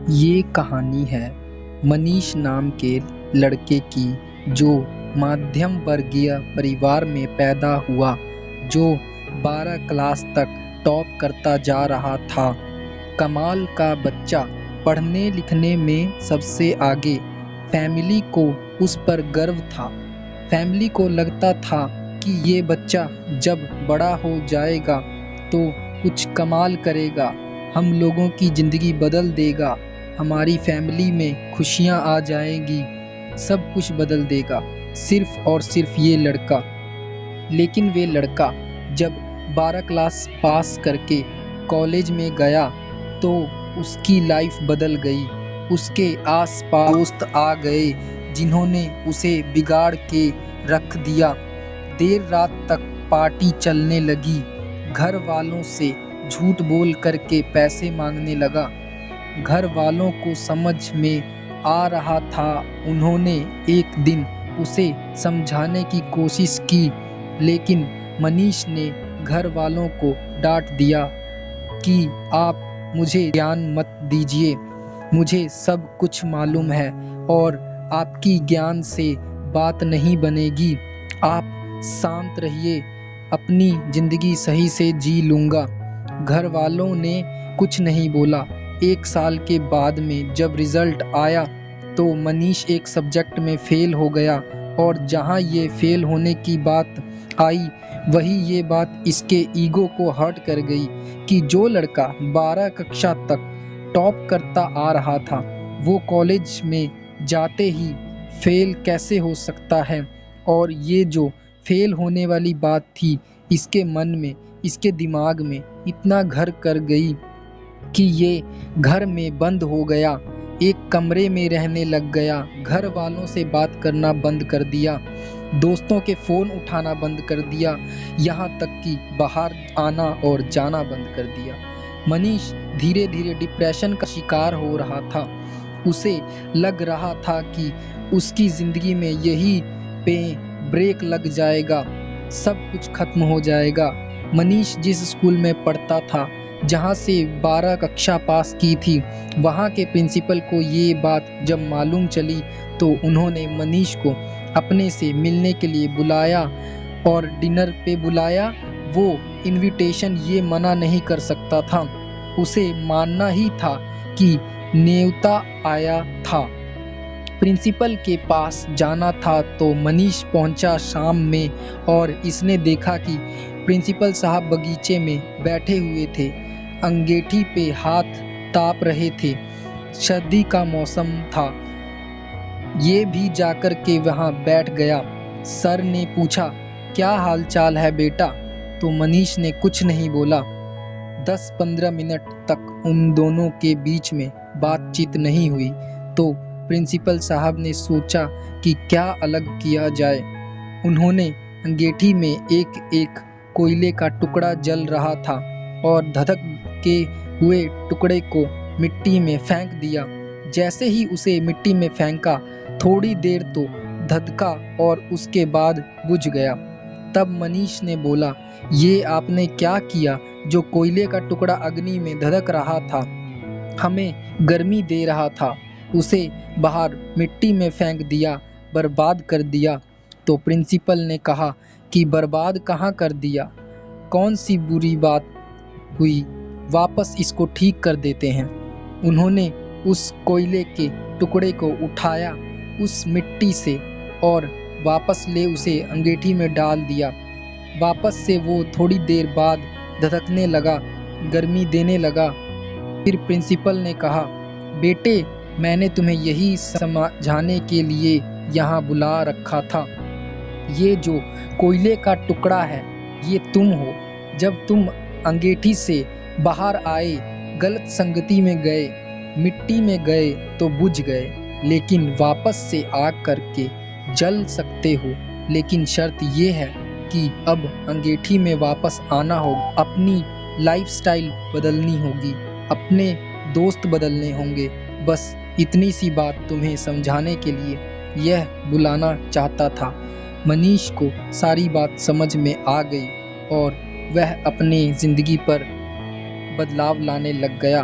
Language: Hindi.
ये कहानी है मनीष नाम के लड़के की, जो मध्यम वर्गीय परिवार में पैदा हुआ, जो 12 क्लास तक टॉप करता जा रहा था। कमाल का बच्चा, पढ़ने लिखने में सबसे आगे। फैमिली को उस पर गर्व था। फैमिली को लगता था कि ये बच्चा जब बड़ा हो जाएगा तो कुछ कमाल करेगा, हम लोगों की ज़िंदगी बदल देगा, हमारी फैमिली में खुशियाँ आ जाएंगी, सब कुछ बदल देगा, सिर्फ और सिर्फ ये लड़का। लेकिन वे लड़का जब 12 क्लास पास करके कॉलेज में गया तो उसकी लाइफ बदल गई। उसके आस-पास दोस्त आ गए जिन्होंने उसे बिगाड़ के रख दिया। देर रात तक पार्टी चलने लगी। घर वालों से झूठ बोल करके पैसे मांगने लगा। घर वालों को समझ में आ रहा था। उन्होंने एक दिन उसे समझाने की कोशिश की, लेकिन मनीष ने घर वालों को डांट दिया कि आप मुझे ज्ञान मत दीजिए, मुझे सब कुछ मालूम है और आपकी ज्ञान से बात नहीं बनेगी। आप शांत रहिए, अपनी ज़िंदगी सही से जी लूँगा। घर वालों ने कुछ नहीं बोला। 1 साल के बाद में जब रिज़ल्ट आया तो मनीष एक सब्जेक्ट में फ़ेल हो गया, और जहाँ ये फ़ेल होने की बात आई वही ये बात इसके ईगो को हर्ट कर गई कि जो लड़का 12 कक्षा तक टॉप करता आ रहा था, वो कॉलेज में जाते ही फ़ेल कैसे हो सकता है। और ये जो फ़ेल होने वाली बात थी, इसके मन में, इसके दिमाग में इतना घर कर गई कि ये घर में बंद हो गया, एक कमरे में रहने लग गया। घर वालों से बात करना बंद कर दिया, दोस्तों के फ़ोन उठाना बंद कर दिया, यहाँ तक कि बाहर आना और जाना बंद कर दिया। मनीष धीरे धीरे डिप्रेशन का शिकार हो रहा था। उसे लग रहा था कि उसकी ज़िंदगी में यही पे ब्रेक लग जाएगा, सब कुछ खत्म हो जाएगा। मनीष जिस स्कूल में पढ़ता था, जहाँ से 12 कक्षा पास की थी, वहाँ के प्रिंसिपल को ये बात जब मालूम चली तो उन्होंने मनीष को अपने से मिलने के लिए बुलाया और डिनर पे बुलाया। वो इनविटेशन ये मना नहीं कर सकता था, उसे मानना ही था कि न्योता आया था। प्रिंसिपल के पास जाना था तो मनीष पहुंचा शाम में, और इसने देखा कि प्रिंसिपल साहब बगीचे में बैठे हुए थे, अंगीठी पे हाथ ताप रहे थे। सर्दी का मौसम था। ये भी जाकर के वहाँ बैठ गया। सर ने पूछा, क्या हालचाल है बेटा? तो मनीष ने कुछ नहीं बोला। 10-15 मिनट तक उन दोनों के बीच में बातचीत नहीं हुई तो प्रिंसिपल साहब ने सोचा कि क्या अलग किया जाए। उन्होंने अंगीठी में एक कोयले का टुकड़ा जल रहा था और धधक के हुए टुकड़े को मिट्टी में फेंक दिया। जैसे ही उसे मिट्टी में फेंका, थोड़ी देर तो धधका और उसके बाद बुझ गया। तब मनीष ने बोला, ये आपने क्या किया? जो कोयले का टुकड़ा अग्नि में धधक रहा था, हमें गर्मी दे रहा था, उसे बाहर मिट्टी में फेंक दिया, बर्बाद कर दिया। तो प्रिंसिपल ने कहा कि बर्बाद कहाँ कर दिया, कौन सी बुरी बात हुई, वापस इसको ठीक कर देते हैं। उन्होंने उस कोयले के टुकड़े को उठाया उस मिट्टी से और वापस ले उसे अंगीठी में डाल दिया। वापस से वो थोड़ी देर बाद धधकने लगा, गर्मी देने लगा। फिर प्रिंसिपल ने कहा, बेटे, मैंने तुम्हें यही समझाने के लिए यहाँ बुला रखा था। ये जो कोयले का टुकड़ा है, ये तुम हो। जब तुम अंगीठी से बाहर आए, गलत संगति में गए, मिट्टी में गए तो बुझ गए, लेकिन वापस से आग करके जल सकते हो। लेकिन शर्त ये है कि अब अंगीठी में वापस आना होगा, अपनी लाइफस्टाइल बदलनी होगी, अपने दोस्त बदलने होंगे। बस इतनी सी बात तुम्हें समझाने के लिए यह बुलाना चाहता था। मनीष को सारी बात समझ में आ गई और वह अपनी ज़िंदगी पर बदलाव लाने लग गया।